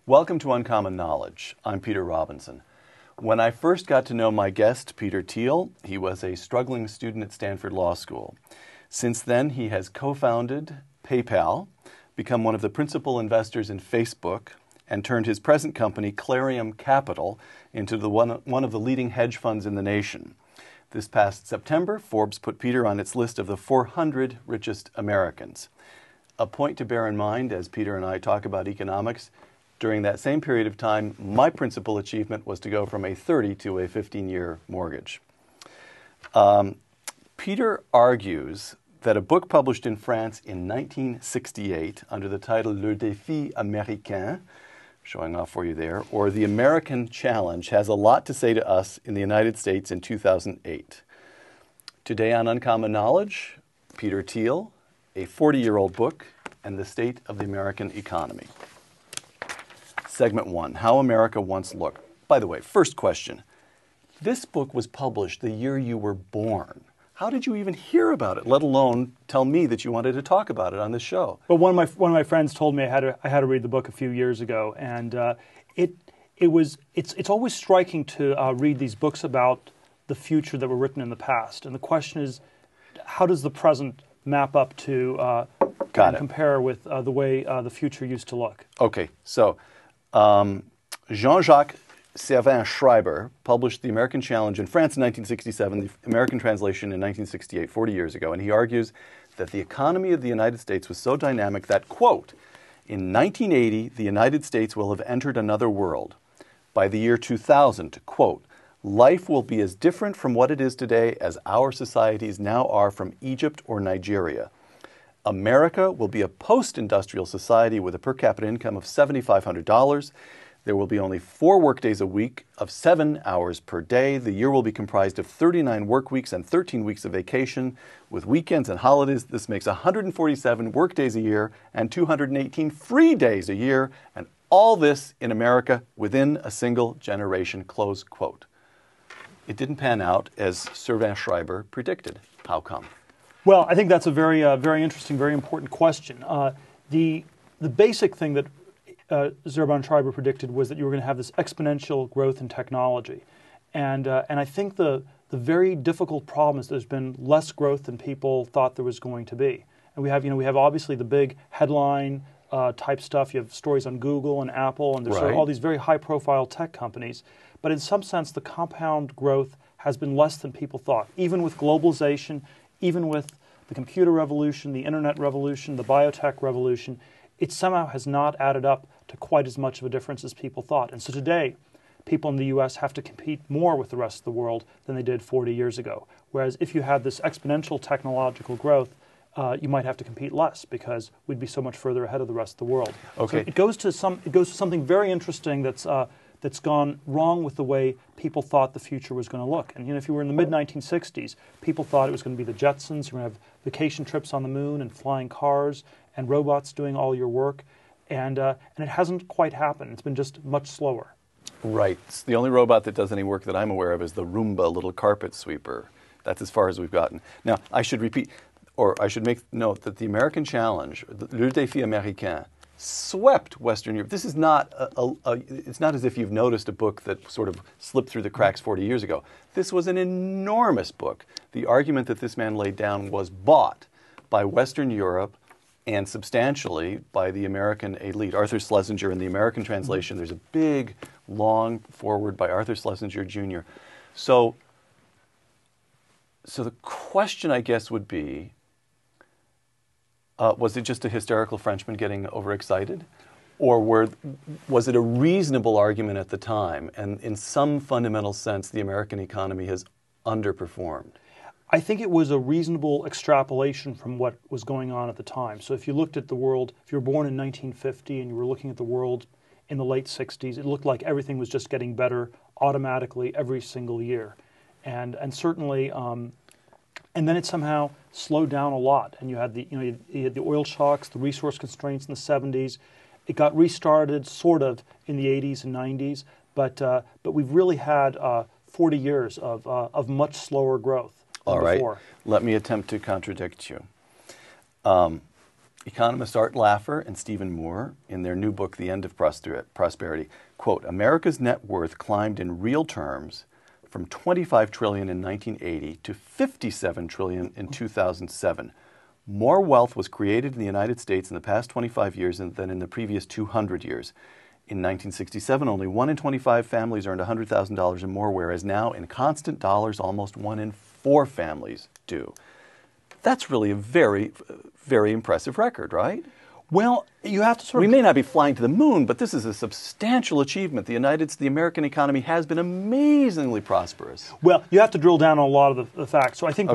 Welcome to Uncommon Knowledge. I'm Peter Robinson. When I first got to know my guest, Peter Thiel, he was a struggling student at Stanford Law School. Since then, he has co-founded PayPal, become one of the principal investors in Facebook, and turned his present company, Clarium Capital, into one of the leading hedge funds in the nation. This past September, Forbes put Peter on its list of the 400 richest Americans. A point to bear in mind as Peter and I talk about economics, during that same period of time, my principal achievement was to go from a 30 to a 15-year mortgage. Peter argues that a book published in France in 1968 under the title Le Défi Américain, showing off for you there, or The American Challenge, has a lot to say to us in the United States in 2008. Today on Uncommon Knowledge, Peter Thiel, a 40-year-old book, and the state of the American economy. Segment 1, How America Once Looked. By the way, first question. This book was published the year you were born. How did you even hear about it, let alone tell me that you wanted to talk about it on this show? Well, one of my friends told me I had to read the book a few years ago, and it's always striking to read these books about the future that were written in the past. And the question is, how does the present map up to and compare with the way the future used to look? Okay, so Jean-Jacques Servan-Schreiber published The American Challenge in France in 1967, the American translation in 1968, 40 years ago, and he argues that the economy of the United States was so dynamic that, quote, in 1980, the United States will have entered another world. By the year 2000, quote, life will be as different from what it is today as our societies now are from Egypt or Nigeria. America will be a post-industrial society with a per capita income of $7,500. There will be only 4 workdays a week of 7 hours per day. The year will be comprised of 39 work weeks and 13 weeks of vacation. With weekends and holidays, this makes 147 workdays a year and 218 free days a year. And all this in America within a single generation, close quote. It didn't pan out as Servan-Schreiber predicted. How come? Well, I think that's a very interesting, very important question. The basic thing that Servan-Schreiber predicted was that you were going to have this exponential growth in technology, and I think the very difficult problem is there's been less growth than people thought there was going to be. And we have obviously the big headline type stuff. You have stories on Google and Apple, and there's sort of all these very high-profile tech companies. But in some sense, the compound growth has been less than people thought, even with globalization. Even with the computer revolution, the internet revolution, the biotech revolution, it somehow has not added up to quite as much of a difference as people thought. And so today, people in the U.S. have to compete more with the rest of the world than they did 40 years ago. Whereas if you had this exponential technological growth, you might have to compete less because we'd be so much further ahead of the rest of the world. Okay. So it goes to something very interesting that's gone wrong with the way people thought the future was going to look. And if you were in the mid-1960s, people thought it was going to be the Jetsons. You're going to have vacation trips on the moon and flying cars and robots doing all your work. And it hasn't quite happened. It's been just much slower. Right. The only robot that does any work that I'm aware of is the Roomba little carpet sweeper. That's as far as we've gotten. Now, I should repeat, or I should make note that the American Challenge, Le Défi Américain, swept Western Europe. This is not it's not as if you've noticed a book that sort of slipped through the cracks 40 years ago. This was an enormous book. The argument that this man laid down was bought by Western Europe and substantially by the American elite. Arthur Schlesinger in the American translation, there's a big, long foreword by Arthur Schlesinger Jr. So the question, I guess, would be, was it just a hysterical Frenchman getting overexcited? Or was it a reasonable argument at the time? And in some fundamental sense, the American economy has underperformed. I think it was a reasonable extrapolation from what was going on at the time. So if you looked at the world, if you were born in 1950 and you were looking at the world in the late 60s, it looked like everything was just getting better automatically every single year. And certainly, and then it somehow slowed down a lot. And you had you had the oil shocks, the resource constraints in the 70s. It got restarted sort of in the 80s and 90s, but we've really had 40 years of much slower growth than before. Let me attempt to contradict you. Economists Art Laffer and Stephen Moore, in their new book, The End of Prosperity, quote, America's net worth climbed in real terms from $25 trillion in 1980 to $57 trillion in 2007. More wealth was created in the United States in the past 25 years than in the previous 200 years. In 1967, only 1 in 25 families earned $100,000 or more, whereas now, in constant dollars, almost 1 in 4 families do. That's really a very, very impressive record, right? Well, you have to sort of... We may not be flying to the moon, but this is a substantial achievement. The American economy has been amazingly prosperous. Well, you have to drill down on a lot of the facts. So I think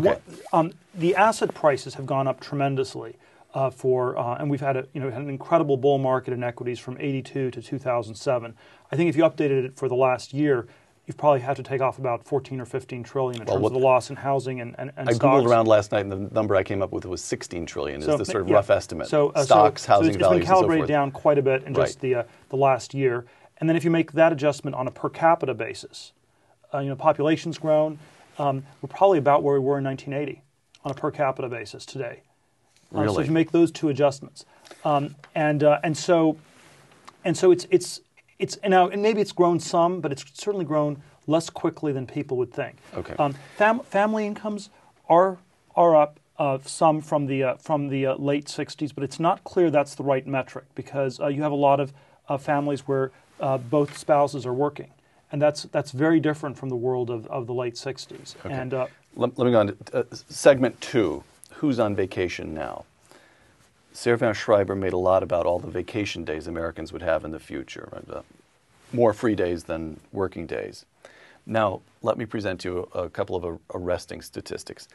the asset prices have gone up tremendously and we've had an incredible bull market in equities from 82 to 2007. I think if you updated it for the last year, you've probably had to take off about 14 or 15 trillion in terms of the loss in housing and I stocks. Googled around last night, and the number I came up with was 16 trillion is the sort of rough estimate. Stocks, housing values, and so forth. It's been calibrated down quite a bit in just the last year. And then if you make that adjustment on a per capita basis, population's grown. We're probably about where we were in 1980 on a per capita basis today. Really? So if you make those two adjustments, and so maybe it's grown some, but it's certainly grown less quickly than people would think. Okay. Family incomes are up some from the late 60s, but it's not clear that's the right metric because you have a lot of families where both spouses are working, and that's very different from the world of the late 60s. Okay. And let me go on to segment 2. Who's on vacation now? Servan Schreiber made a lot about all the vacation days Americans would have in the future, right? More free days than working days. Now, let me present you a couple of arresting statistics.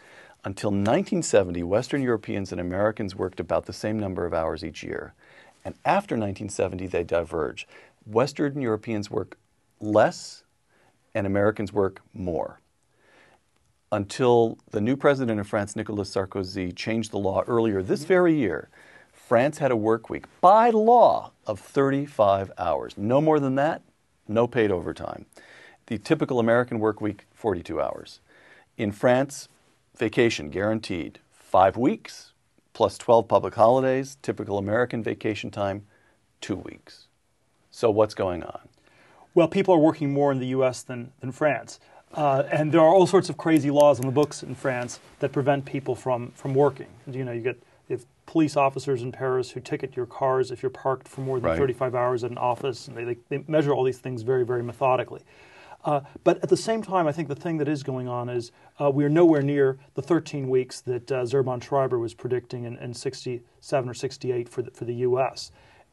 Until 1970, Western Europeans and Americans worked about the same number of hours each year. And after 1970, they diverge. Western Europeans work less and Americans work more. Until the new president of France, Nicolas Sarkozy, changed the law earlier this very year, France had a work week, by law, of 35 hours. No more than that, no paid overtime. The typical American work week, 42 hours. In France, vacation guaranteed, 5 weeks, plus 12 public holidays. Typical American vacation time, 2 weeks. So what's going on? Well, people are working more in the U.S. than France. And there are all sorts of crazy laws on the books in France that prevent people from working. You get police officers in Paris who ticket your cars if you're parked for more than 35 hours at an office, and they measure all these things very, very methodically. But at the same time, I think the thing that is going on is we are nowhere near the 13 weeks that Servan Schreiber was predicting in 67 or 68 for the U.S.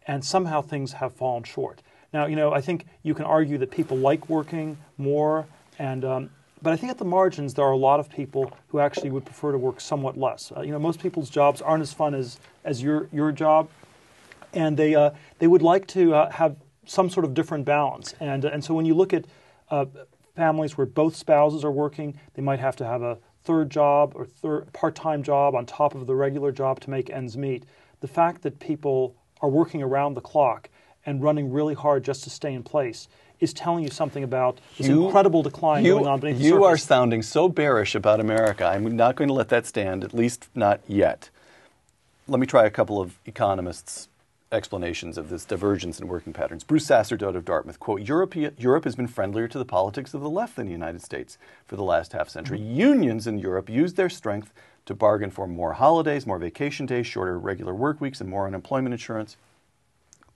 And somehow things have fallen short. Now, I think you can argue that people like working more, but I think at the margins there are a lot of people who actually would prefer to work somewhat less. Most people's jobs aren't as fun as your job, and they would like to have some sort of different balance. And so when you look at families where both spouses are working, they might have to have a third job or part-time job on top of the regular job to make ends meet. The fact that people are working around the clock and running really hard just to stay in place is telling you something about this incredible decline going on beneath the surface. You are sounding so bearish about America. I'm not going to let that stand, at least not yet. Let me try a couple of economists' explanations of this divergence in working patterns. Bruce Sacerdote of Dartmouth, quote, Europe has been friendlier to the politics of the left than the United States for the last half century. Unions in Europe used their strength to bargain for more holidays, more vacation days, shorter regular work weeks, and more unemployment insurance.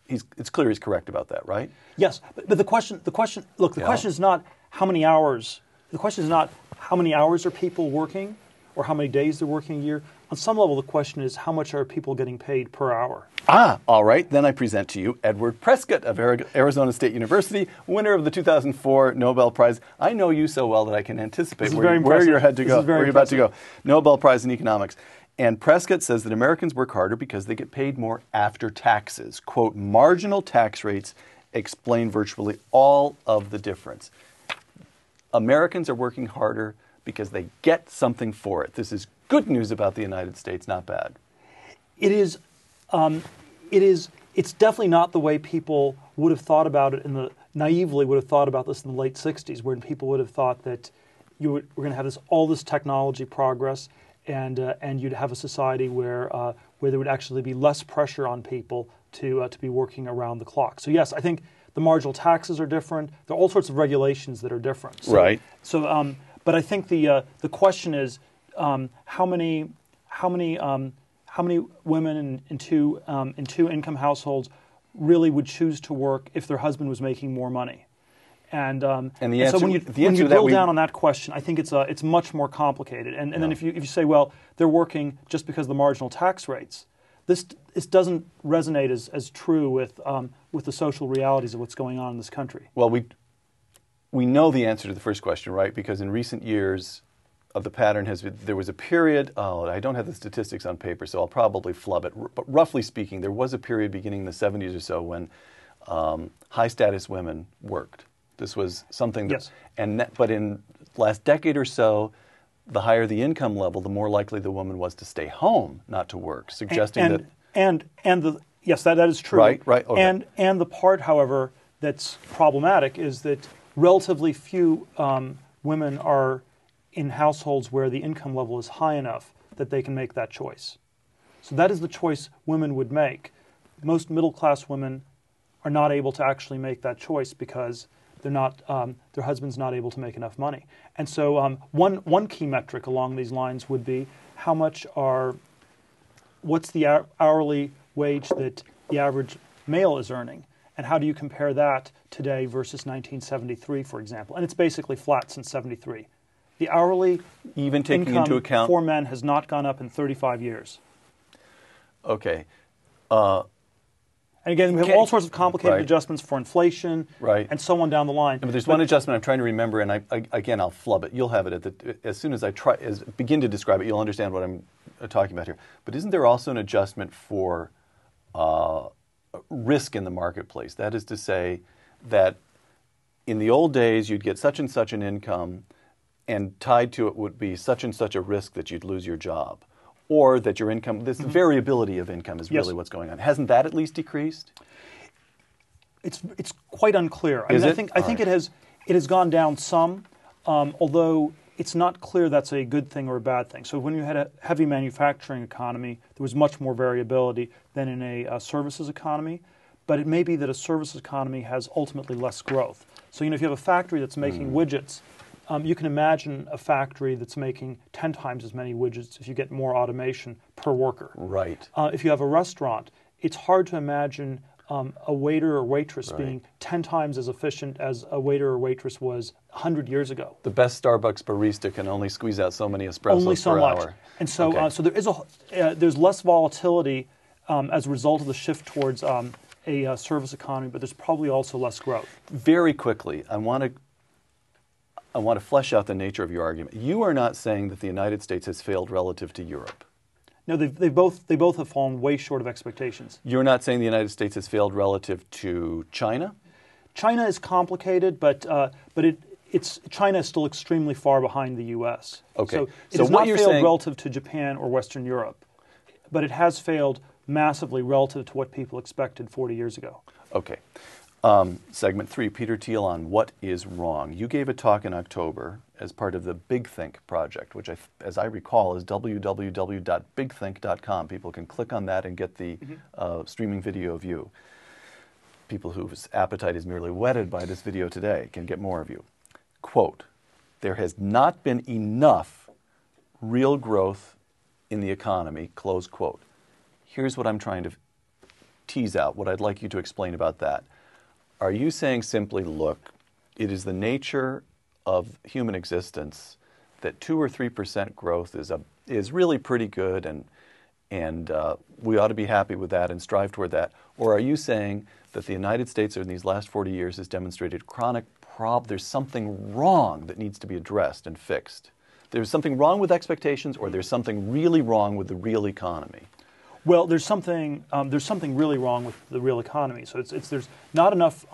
It's clear he's correct about that, right? Yes, but the question is not how many hours. The question is not how many hours are people working or how many days they're working a year. On some level, the question is how much are people getting paid per hour. All right. Then I present to you Edward Prescott of Arizona State University, winner of the 2004 Nobel Prize. I know you so well that I can anticipate where you're about to go. Nobel Prize in Economics. And Prescott says that Americans work harder because they get paid more after taxes. Quote, marginal tax rates explain virtually all of the difference. Americans are working harder because they get something for it. This is good news about the United States, not bad. It's definitely not the way people would have thought about it naively would have thought about this in the late 60s, when people would have thought that we're going to have all this technology progress, and you'd have a society where where there would actually be less pressure on people to be working around the clock. So yes, I think the marginal taxes are different. There are all sorts of regulations that are different. So, Right. So, but I think the question is how many women in two income households really would choose to work if their husband was making more money? And the and answer, so when you drill down on that question, I think it's much more complicated. And then if you say, well, they're working just because of the marginal tax rates, this doesn't resonate as true with the social realities of what's going on in this country. Well, we know the answer to the first question, right? Because in recent years, the pattern has been, there was a period, I don't have the statistics on paper, so I'll probably flub it. But roughly speaking, there was a period beginning in the 70s or so when high-status women worked. This was something that, yes. But in the last decade or so, the higher the income level, the more likely the woman was to stay home, not to work, suggesting yes, that is true. Right. Okay. And the part, however, that's problematic is that relatively few women are in households where the income level is high enough that they can make that choice. So that is the choice women would make. Most middle-class women are not able to actually make that choice because they're not, their husband's not able to make enough money. And so one key metric along these lines would be what's the hourly wage that the average male is earning? And how do you compare that today versus 1973, for example? And it's basically flat since 73. The hourly even taking income into account for men has not gone up in 35 years. Okay. And again, we have all sorts of complicated Right. adjustments for inflation Right. and so on down the line. But there's one adjustment I'm trying to remember, and again, I'll flub it. You'll have it as soon as I begin to describe it. You'll understand what I'm talking about here. But isn't there also an adjustment for risk in the marketplace? That is to say, that in the old days you'd get such and such an income, and tied to it would be such and such a risk that you'd lose your job, or that your income, this variability of income is really what's going on. Hasn't that at least decreased? It's quite unclear. Is it? I think it has gone down some, although it's not clear that's a good thing or a bad thing. So when you had a heavy manufacturing economy, there was much more variability than in a services economy. But it may be that a services economy has ultimately less growth. So if you have a factory that's making widgets, you can imagine a factory that's making 10 times as many widgets if you get more automation per worker. Right. If you have a restaurant, it's hard to imagine a waiter or waitress being 10 times as efficient as a waiter or waitress was 100 years ago. The best Starbucks barista can only squeeze out so many espressos only so per much. hour. And so, Okay. so there is there's less volatility as a result of the shift towards a service economy, but there's probably also less growth. Very quickly, I want to flesh out the nature of your argument. You are not saying that the United States has failed relative to Europe. No, they both have fallen way short of expectations. You're not saying the United States has failed relative to China? China is complicated, but China is still extremely far behind the U.S. Okay. So it So has what not you're failed saying- relative to Japan or Western Europe, but it has failed massively relative to what people expected 40 years ago. Okay. Segment 3, Peter Thiel on what is wrong. You gave a talk in October as part of the Big Think project, which, as I recall, is www.bigthink.com. People can click on that and get the streaming video of you. People whose appetite is merely whetted by this video today can get more of you. Quote, there has not been enough real growth in the economy, close quote. Here's what I'm trying to tease out, what I'd like you to explain about that. Are you saying simply, look, it is the nature of human existence that 2 or 3% growth is really pretty good, and we ought to be happy with that and strive toward that? Or are you saying that the United States in these last 40 years has demonstrated chronic there's something wrong that needs to be addressed and fixed? There's something wrong with expectations, or there's something really wrong with the real economy? Well, there's something really wrong with the real economy. So there's not enough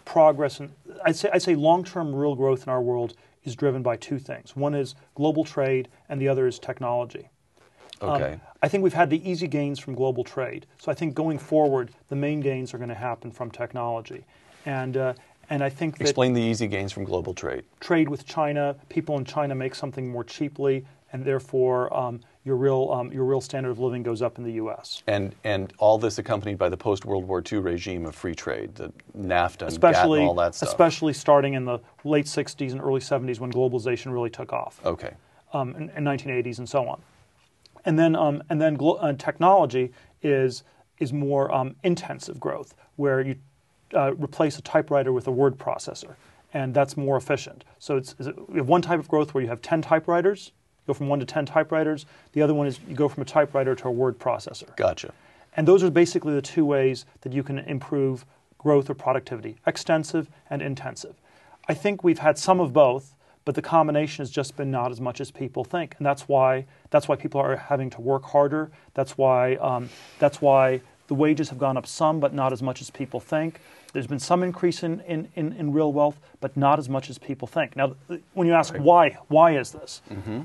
progress. And I'd say long-term real growth in our world is driven by two things. One is global trade, and the other is technology. Okay. I think we've had the easy gains from global trade. So I think going forward, the main gains are going to happen from technology. And I think that Explain the easy gains from global trade. Trade with China, people in China make something more cheaply, and therefore your real standard of living goes up in the U.S. And all this accompanied by the post-World War II regime of free trade, the NAFTA and GATT and all that stuff. Especially starting in the late 60s and early 70s when globalization really took off. Okay. In 1980s and so on. And then technology is more intensive growth, where you replace a typewriter with a word processor, and that's more efficient. So we have one type of growth where you have 10 typewriters, go from 1 to 10 typewriters. The other one is you go from a typewriter to a word processor. Gotcha. And those are basically the two ways that you can improve growth or productivity, extensive and intensive. I think we've had some of both, but the combination has just been not as much as people think, and that's why people are having to work harder. That's why the wages have gone up some, but not as much as people think. There's been some increase in real wealth, but not as much as people think. Now, when you ask why is this?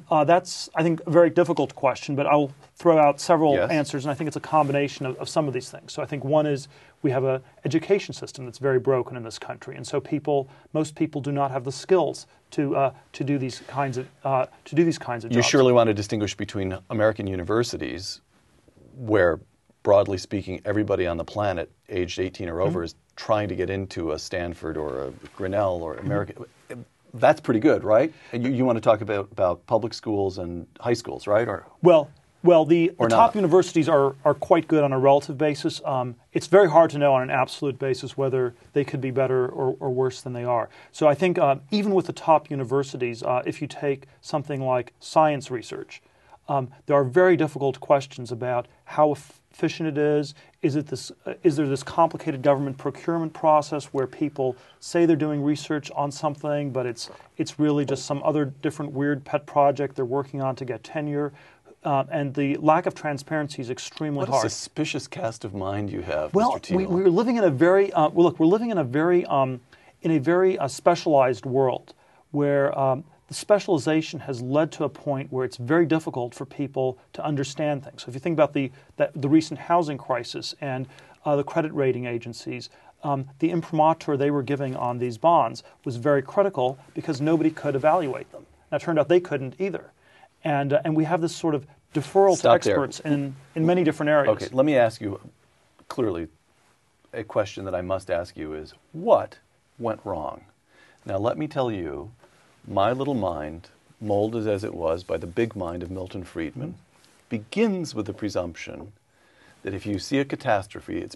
That's, I think, a very difficult question, but I'll throw out several answers, and I think it's a combination of some of these things. So I think one is we have an education system that's very broken in this country, and so most people do not have the skills to do these kinds of jobs. You surely want to distinguish between American universities, where broadly speaking, everybody on the planet aged 18 or over is trying to get into a Stanford or a Grinnell or American. That's pretty good, right? And you want to talk about public schools and high schools, right? Well, the top universities are quite good on a relative basis. It's very hard to know on an absolute basis whether they could be better or worse than they are. So I think even with the top universities, if you take something like science research, there are very difficult questions about how efficient it is. Is there this complicated government procurement process where people say they're doing research on something, but it's really just some other different weird pet project they're working on to get tenure? And the lack of transparency is extremely hard. What a suspicious cast of mind you have, Well, Mr. Thiel. we're living in a very we're living in a very specialized world where the specialization has led to a point where it's very difficult for people to understand things. So if you think about the recent housing crisis and the credit rating agencies, the imprimatur they were giving on these bonds was very critical because nobody could evaluate them. Now, it turned out they couldn't either. And we have this sort of deferral to experts in many different areas. Okay, let me ask you clearly a question that I must ask you is, what went wrong? Now, let me tell you, my little mind, molded as it was by the big mind of Milton Friedman, begins with the presumption that if you see a catastrophe, it's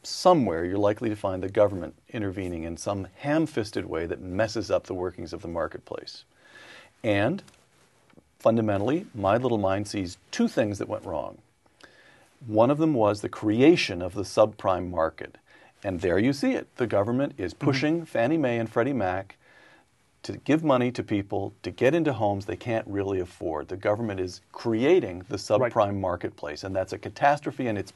somewhere you're likely to find the government intervening in some ham-fisted way that messes up the workings of the marketplace. And fundamentally, my little mind sees two things that went wrong. One of them was the creation of the subprime market. And there you see it. The government is pushing Fannie Mae and Freddie Mac to give money to people to get into homes they can't really afford. The government is creating the subprime marketplace, and that's a catastrophe, and it's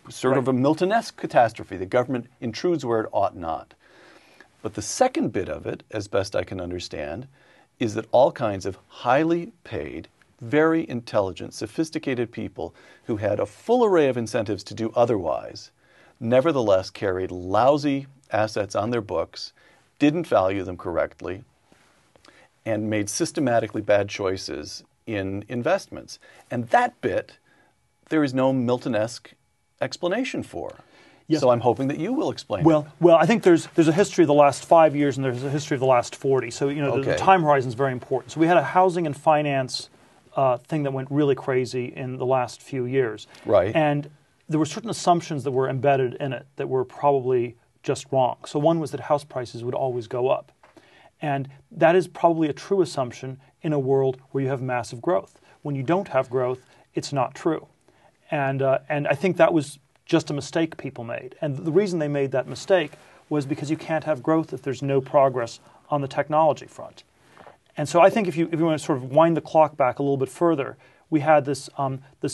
sort of a Milton-esque catastrophe. The government intrudes where it ought not. But the second bit of it, as best I can understand, is that all kinds of highly paid, very intelligent, sophisticated people who had a full array of incentives to do otherwise, nevertheless carried lousy assets on their books, didn't value them correctly, and made systematically bad choices in investments. And that bit, there is no Milton-esque explanation for. Yes. So I'm hoping that you will explain it. Well, I think there's a history of the last 5 years and there's a history of the last 40. So, the time horizon is very important. So we had a housing and finance thing that went really crazy in the last few years. Right. And there were certain assumptions that were embedded in it that were probably just wrong. So one was that house prices would always go up. And that is probably a true assumption in a world where you have massive growth. When you don't have growth, it's not true. And I think that was just a mistake people made. And the reason they made that mistake was because you can't have growth if there's no progress on the technology front. And so I think if you want to sort of wind the clock back a little bit further, we had this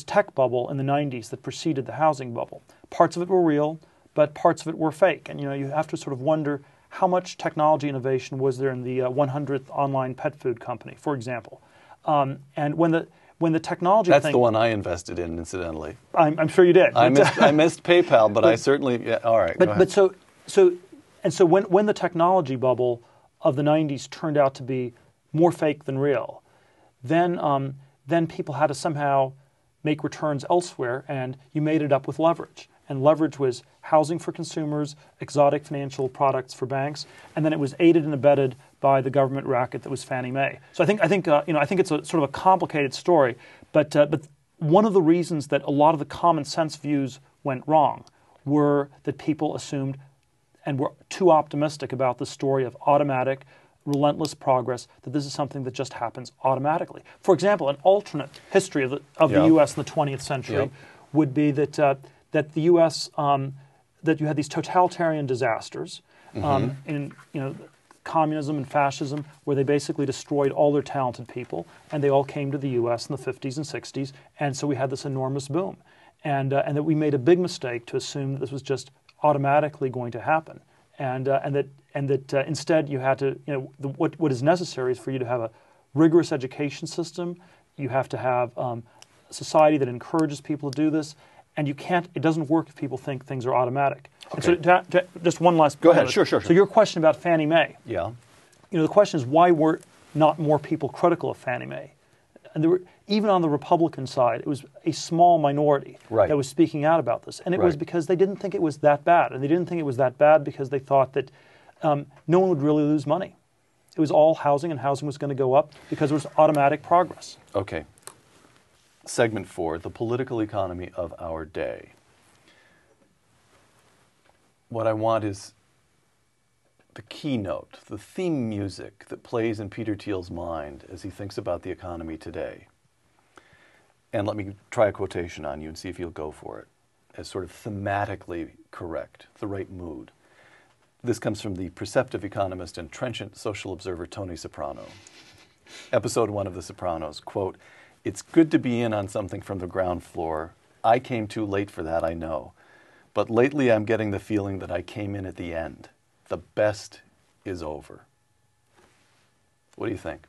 tech bubble in the 90s that preceded the housing bubble. Parts of it were real, but parts of it were fake. And you have to sort of wonder how much technology innovation was there in the 100th online pet food company, for example. And when the technology That's the one I invested in, incidentally. I'm sure you did. I missed PayPal, but I certainly, all right, go ahead. So when the technology bubble of the 90s turned out to be more fake than real, then then people had to somehow make returns elsewhere, and you made it up with leverage. And leverage was housing for consumers, exotic financial products for banks, and then it was aided and abetted by the government racket that was Fannie Mae. So I think it's a sort of a complicated story, but one of the reasons that a lot of the common sense views went wrong were that people assumed and were too optimistic about the story of automatic, relentless progress, that this is something that just happens automatically. For example, an alternate history of the U.S. in the 20th century would be that the U.S. That you had these totalitarian disasters in communism and fascism, where they basically destroyed all their talented people, and they all came to the U.S. in the 50s and 60s, and so we had this enormous boom, and that we made a big mistake to assume that this was just automatically going to happen, and that instead you had to, what is necessary is for you to have a rigorous education system. You have to have a society that encourages people to do this, and it doesn't work if people think things are automatic. Okay. And so just one last Go ahead, sure. So your question about Fannie Mae. Yeah. The question is, why were not more people critical of Fannie Mae? And even on the Republican side, it was a small minority that was speaking out about this. And it was because they didn't think it was that bad. And they didn't think it was that bad because they thought that no one would really lose money. It was all housing, and housing was going to go up because there was automatic progress. Okay. Segment 4, the political economy of our day. What I want is the keynote, the theme music that plays in Peter Thiel's mind as he thinks about the economy today. And let me try a quotation on you and see if you'll go for it as sort of thematically correct, the right mood. This comes from the perceptive economist and trenchant social observer Tony Soprano. Episode 1 of The Sopranos, quote, "It's good to be in on something from the ground floor. I came too late for that, I know. But lately I'm getting the feeling that I came in at the end. The best is over." What do you think?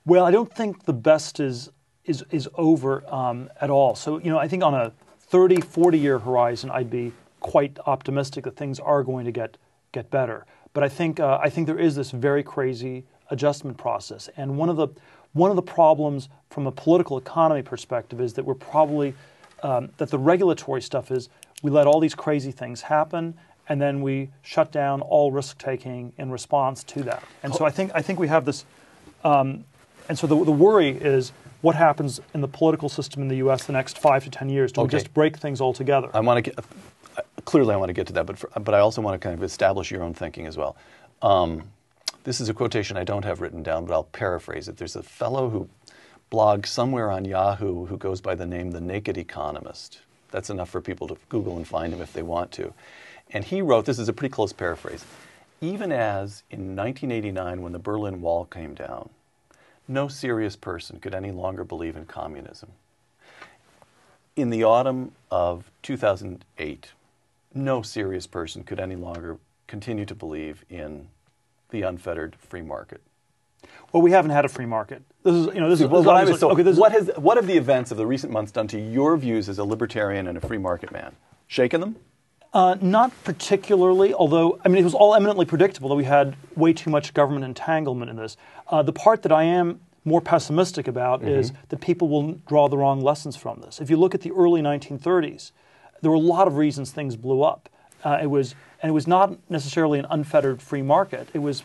Well, I don't think the best is over at all. So, I think on a 30, 40-year horizon, I'd be quite optimistic that things are going to get better. But I think there is this very crazy adjustment process. And one of the problems from a political economy perspective is that we're probably that the regulatory stuff is we let all these crazy things happen, and then we shut down all risk-taking in response to that. And so I think we have this, and so the worry is what happens in the political system in the U.S. the next 5 to 10 years. Do we just break things altogether? Clearly I want to get to that, but I also want to kind of establish your own thinking as well. This is a quotation I don't have written down, but I'll paraphrase it. There's a fellow who blogs somewhere on Yahoo who goes by the name The Naked Economist. That's enough for people to Google and find him if they want to. And he wrote, this is a pretty close paraphrase, even as in 1989 when the Berlin Wall came down, no serious person could any longer believe in communism. In the autumn of 2008, no serious person could any longer continue to believe in the unfettered free market. Well, we haven't had a free market. What have the events of the recent months done to your views as a libertarian and a free market man? Shaken them? Not particularly, although, it was all eminently predictable that we had way too much government entanglement in this. The part that I am more pessimistic about is that people will draw the wrong lessons from this. If you look at the early 1930s, there were a lot of reasons things blew up. It was not necessarily an unfettered free market. It was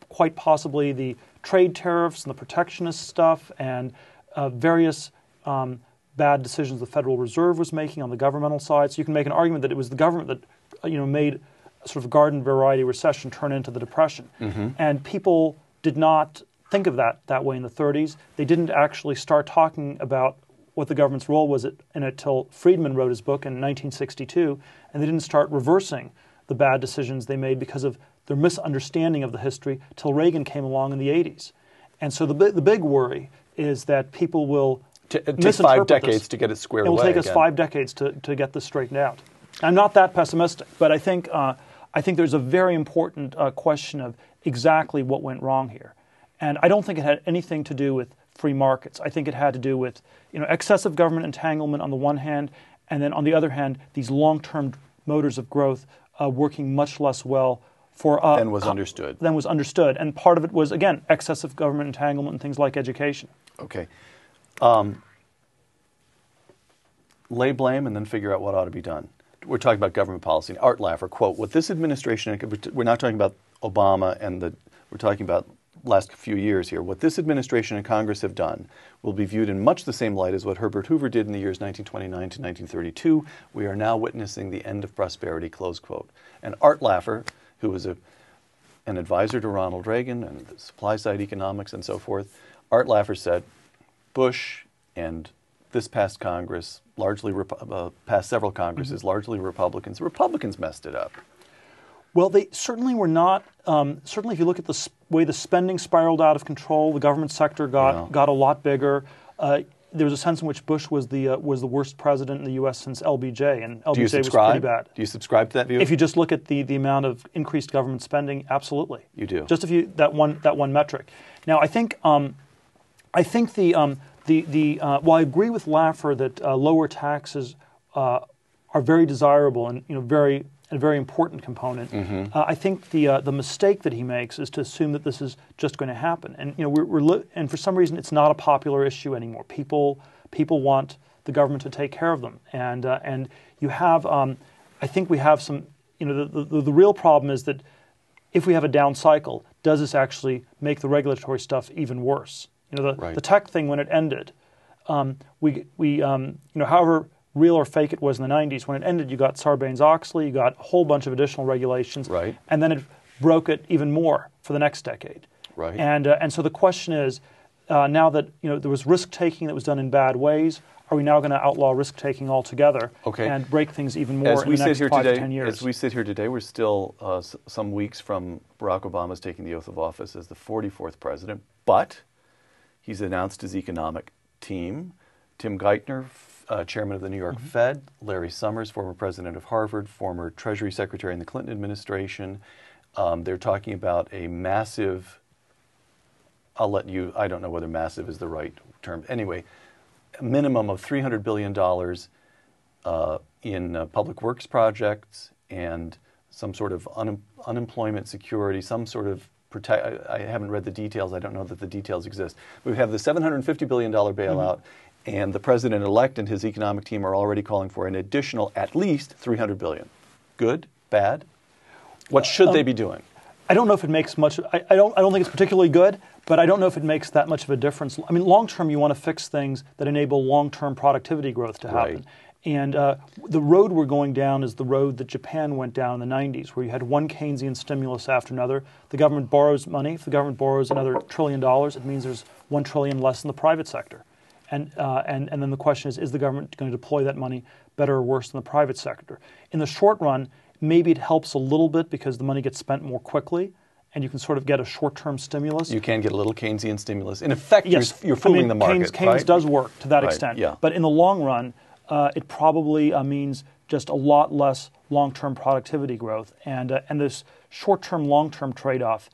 quite possibly the trade tariffs and the protectionist stuff and various bad decisions the Federal Reserve was making on the governmental side. So you can make an argument that it was the government that made a sort of garden variety recession turn into the Depression. And people did not think of that way in the 30s. They didn't actually start talking about what the government's role was in it till Friedman wrote his book in 1962, and they didn't start reversing the bad decisions they made because of their misunderstanding of the history till Reagan came along in the 80s. And so the big worry is that people will take 5 decades to get it squared away. It will take us 5 decades to get this straightened out. I'm not that pessimistic, but I think there's a very important question of exactly what went wrong here. And I don't think it had anything to do with free markets. I think it had to do with excessive government entanglement on the one hand, and then on the other hand, these long-term motors of growth working much less well for than was understood. And part of it was, again, excessive government entanglement and things like education. Okay. Lay blame and then figure out what ought to be done. We're talking about government policy. Art Laffer, quote, what this administration, we're not talking about Obama we're talking about last few years here. What this administration and Congress have done will be viewed in much the same light as what Herbert Hoover did in the years 1929 to 1932. We are now witnessing the end of prosperity, close quote. And Art Laffer, who was an advisor to Ronald Reagan and supply side economics and so forth, Art Laffer said, Bush and this past Congress, past several Congresses, largely Republicans. Republicans messed it up. Well, they certainly were not. Certainly, if you look at the way the spending spiraled out of control, the government sector got a lot bigger. There was a sense in which Bush was the worst president in the U.S. since LBJ, and LBJ was pretty bad. Do you subscribe to that view? If you just look at the amount of increased government spending, absolutely. You do. Just if you that one metric. Now, I think while I agree with Laffer that lower taxes are very desirable and a very important component, I think the mistake that he makes is to assume that this is just going to happen. And and for some reason it's not a popular issue anymore. People want the government to take care of them, and you have I think we have some the real problem is that if we have a down cycle, does this actually make the regulatory stuff even worse? The tech thing when it ended, however real or fake it was in the 90s, when it ended, you got Sarbanes-Oxley, you got a whole bunch of additional regulations, and then it broke it even more for the next decade. Right. And so the question is, now that there was risk taking that was done in bad ways, are we now going to outlaw risk taking altogether and break things even more in the next 5 to 10 years? As we sit here today, we're still some weeks from Barack Obama's taking the oath of office as the 44th president, but he's announced his economic team. Tim Geithner, chairman of the New York Fed, Larry Summers, former president of Harvard, former Treasury Secretary in the Clinton administration. They're talking about a massive, I don't know whether massive is the right term. Anyway, a minimum of $300 billion in public works projects and some sort of unemployment security, some sort of I haven't read the details. I don't know that the details exist. We have the $750 billion bailout, and the president-elect and his economic team are already calling for an additional at least $300 billion. Good? Bad? What should they be doing? I don't know if it makes much. I don't think it's particularly good, but I don't know if it makes that much of a difference. I mean, long term, you want to fix things that enable long-term productivity growth to happen. Right. And the road we're going down is the road that Japan went down in the 90s, where you had one Keynesian stimulus after another. The government borrows money. If the government borrows another $1 trillion, it means there's $1 trillion less in the private sector. And then the question is the government going to deploy that money better or worse than the private sector? In the short run, maybe it helps a little bit because the money gets spent more quickly, and you can sort of get a short-term stimulus. You can get a little Keynesian stimulus. In effect, yes. You're fooling the market, Keynes does work to that extent. Yeah. But in the long run, it probably means just a lot less long-term productivity growth, and this short-term, long-term trade-off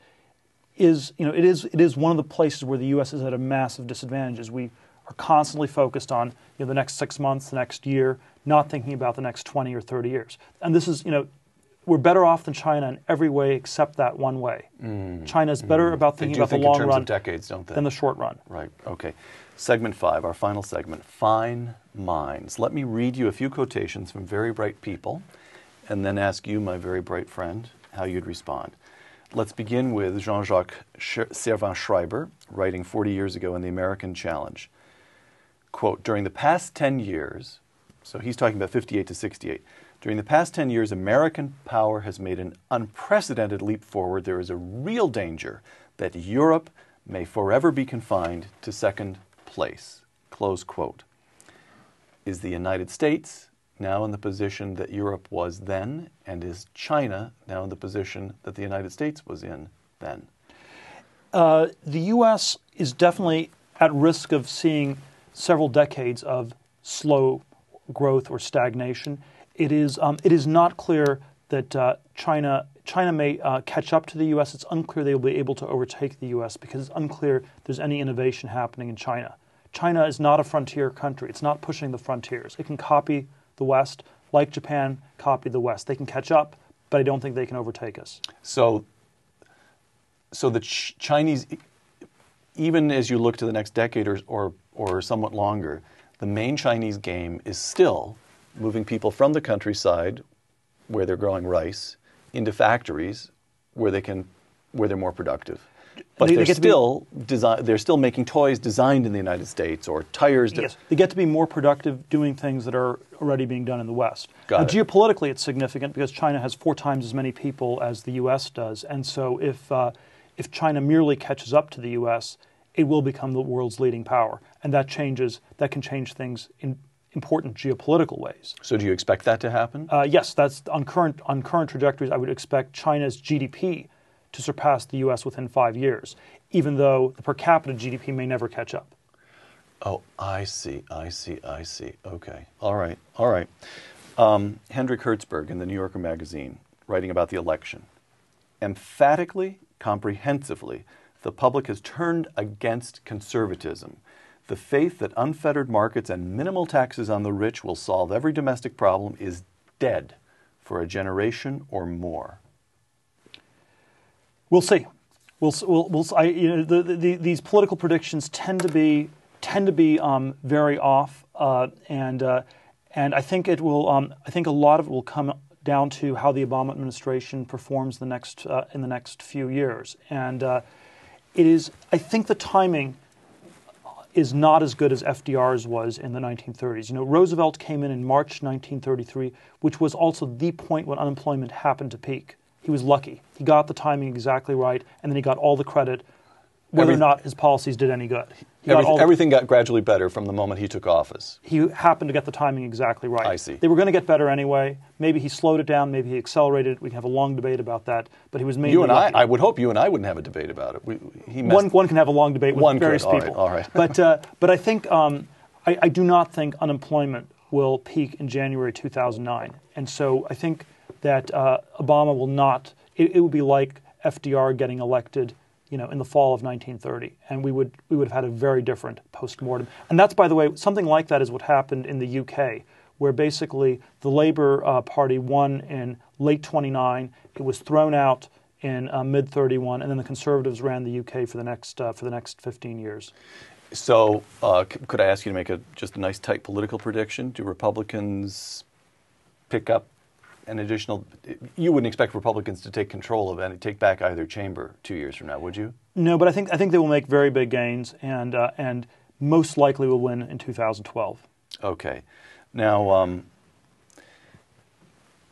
is, it is one of the places where the U.S. is at a massive disadvantage. We are constantly focused on the next 6 months, the next year, not thinking about the next 20 or 30 years. And this is we're better off than China in every way except that one way. China's better about thinking about the long run in decades, don't they? Than the short run. Right. Okay. Segment 5, our final segment, Fine Minds. Let me read you a few quotations from very bright people and then ask you, my very bright friend, how you'd respond. Let's begin with Jean-Jacques Servan-Schreiber, writing 40 years ago in The American Challenge. Quote, during the past 10 years, so he's talking about 58 to 68, during the past 10 years, American power has made an unprecedented leap forward. There is a real danger that Europe may forever be confined to second place. Close quote. Is the United States now in the position that Europe was then, and is China now in the position that the United States was in then? The U.S. is definitely at risk of seeing several decades of slow growth or stagnation. It is not clear that China may catch up to the U.S. It's unclear they will be able to overtake the U.S. because it's unclear there's any innovation happening in China. China is not a frontier country. It's not pushing the frontiers. It can copy the West, like Japan copied the West. They can catch up, but I don't think they can overtake us. So the Chinese, even as you look to the next decade or or somewhat longer, the main Chinese game is still moving people from the countryside, where they're growing rice, into factories where they're more productive. But they're still making toys designed in the United States, or tires. Yes, they get to be more productive doing things that are already being done in the West. Got it. Geopolitically, it's significant because China has 4 times as many people as the U.S. does, and so if China merely catches up to the U.S., it will become the world's leading power, and that can change things in important geopolitical ways. So, do you expect that to happen? Yes, that's on current trajectories. I would expect China's GDP to surpass the U.S. within 5 years, even though the per capita GDP may never catch up. Oh, I see. Okay. All right. Hendrik Hertzberg in the New Yorker magazine, writing about the election. Emphatically, comprehensively, the public has turned against conservatism. The faith that unfettered markets and minimal taxes on the rich will solve every domestic problem is dead for a generation or more. We'll see. These political predictions tend to be very off, and I think it will. I think a lot of it will come down to how the Obama administration performs in the next few years, and it is. I think the timing is not as good as FDR's was in the 1930s. Roosevelt came in March 1933, which was also the point when unemployment happened to peak. He was lucky. He got the timing exactly right, and then he got all the credit, whether or not his policies did any good. Everything got gradually better from the moment he took office. He happened to get the timing exactly right. I see. They were going to get better anyway. Maybe he slowed it down. Maybe he accelerated it. We can have a long debate about that. But he was mainly lucky. I would hope you and I wouldn't have a debate about it. One can have a long debate with various people. All right. But I think I do not think unemployment will peak in January 2009, and so I think that Obama will not. It would be like FDR getting elected, in the fall of 1930, and we would have had a very different postmortem. And that's, by the way, something like that is what happened in the UK, where basically the Labour Party won in late 29. It was thrown out in mid 31, and then the Conservatives ran the UK for the next 15 years. So, could I ask you to make just a nice tight political prediction? Do Republicans pick up an additional? You wouldn't expect Republicans to take control of and take back either chamber 2 years from now, would you? No, but I think they will make very big gains, and most likely will win in 2012. Okay, now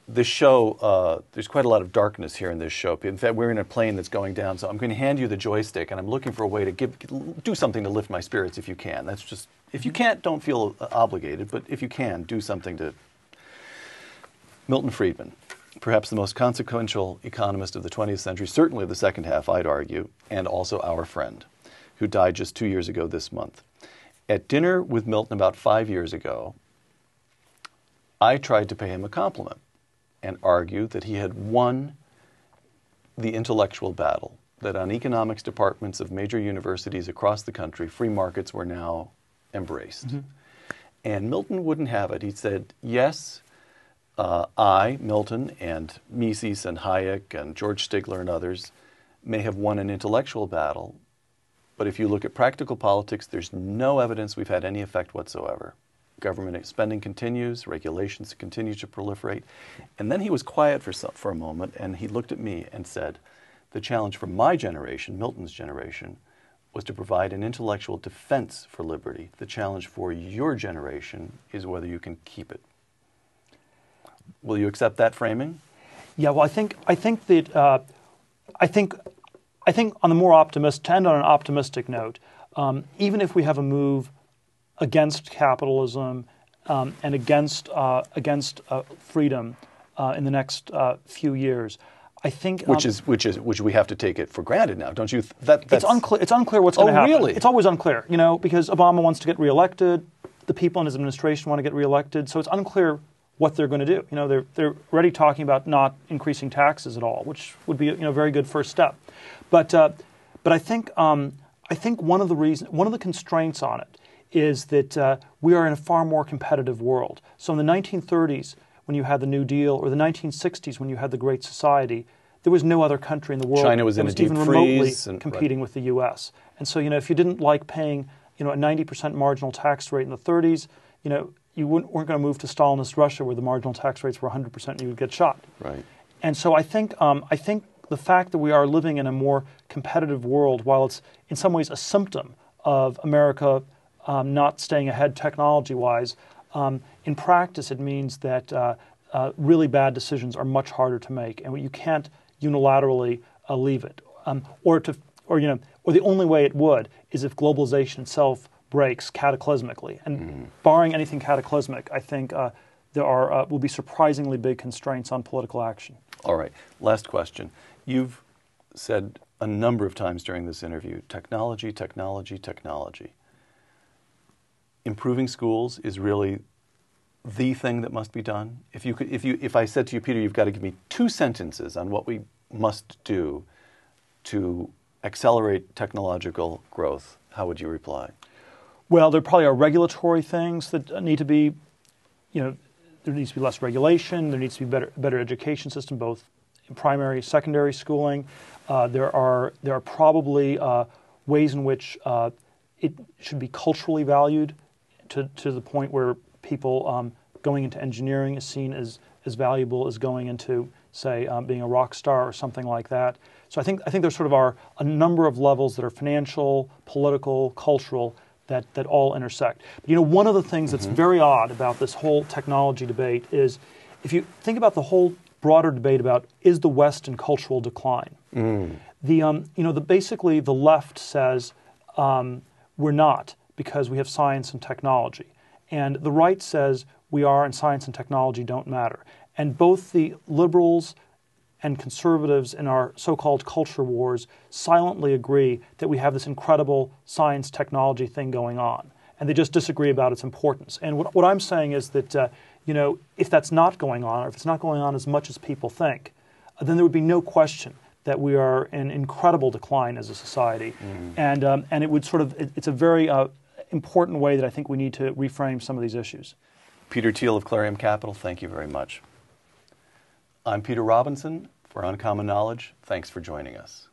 this show, there's quite a lot of darkness here in this show. In fact, we're in a plane that's going down, so I'm going to hand you the joystick, and I'm looking for a way to do something to lift my spirits if you can. That's just, if you can't, don't feel obligated, but if you can, do something to. Milton Friedman, perhaps the most consequential economist of the 20th century, certainly of the second half, I'd argue, and also our friend, who died just 2 years ago this month. At dinner with Milton about 5 years ago, I tried to pay him a compliment and argue that he had won the intellectual battle, that on economics departments of major universities across the country, free markets were now embraced. Mm-hmm. And Milton wouldn't have it. He said, yes, I, Milton, and Mises and Hayek and George Stigler and others may have won an intellectual battle, but if you look at practical politics, there's no evidence we've had any effect whatsoever. Government spending continues, regulations continue to proliferate. And then he was quiet for a moment, and he looked at me and said, the challenge for my generation, Milton's generation, was to provide an intellectual defense for liberty. The challenge for your generation is whether you can keep it. Will you accept that framing? Yeah, well, I think that on the more optimistic, to end on an optimistic note, even if we have a move against capitalism and against freedom in the next few years, I think which we have to take it for granted now, don't you? It's unclear. It's unclear what's going to happen. Really? It's always unclear, because Obama wants to get reelected, the people in his administration want to get reelected, so it's unclear what they're going to do. They're already talking about not increasing taxes at all, which would be a very good first step. But I think one of the constraints on it is that we are in a far more competitive world. So in the 1930s, when you had the New Deal, or the 1960s, when you had the Great Society, there was no other country in the world China was that in was a deep even remotely freeze competing with the U.S. And so if you didn't like paying a 90% marginal tax rate in the 30s, you weren't going to move to Stalinist Russia where the marginal tax rates were 100% and you would get shot. Right. And so I think the fact that we are living in a more competitive world, while it's in some ways a symptom of America not staying ahead technology-wise, in practice it means that really bad decisions are much harder to make, and you can't unilaterally leave it. Or the only way it would is if globalization itself breaks cataclysmically. And barring anything cataclysmic, I think there will be surprisingly big constraints on political action. All right. Last question. You've said a number of times during this interview, technology, technology, technology. Improving schools is really the thing that must be done. If I said to you, Peter, you've got to give me 2 sentences on what we must do to accelerate technological growth, how would you reply? Well, there probably are regulatory things that need to be, there needs to be less regulation. There needs to be better education system, both in primary, secondary schooling. There are probably ways in which it should be culturally valued to the point where people going into engineering is seen as valuable as going into, say, being a rock star or something like that. So I think there sort of are a number of levels that are financial, political, cultural, that all intersect. But, one of the things that's very odd about this whole technology debate is if you think about the whole broader debate about is the West in cultural decline, basically the left says we're not because we have science and technology. And the right says we are and science and technology don't matter. And both the liberals and conservatives in our so-called culture wars silently agree that we have this incredible science technology thing going on. And they just disagree about its importance. And what I'm saying is that, if that's not going on, or if it's not going on as much as people think, then there would be no question that we are in incredible decline as a society. And it would it's a very important way that I think we need to reframe some of these issues. Peter Thiel of Clarium Capital, thank you very much. I'm Peter Robinson for Uncommon Knowledge. Thanks for joining us.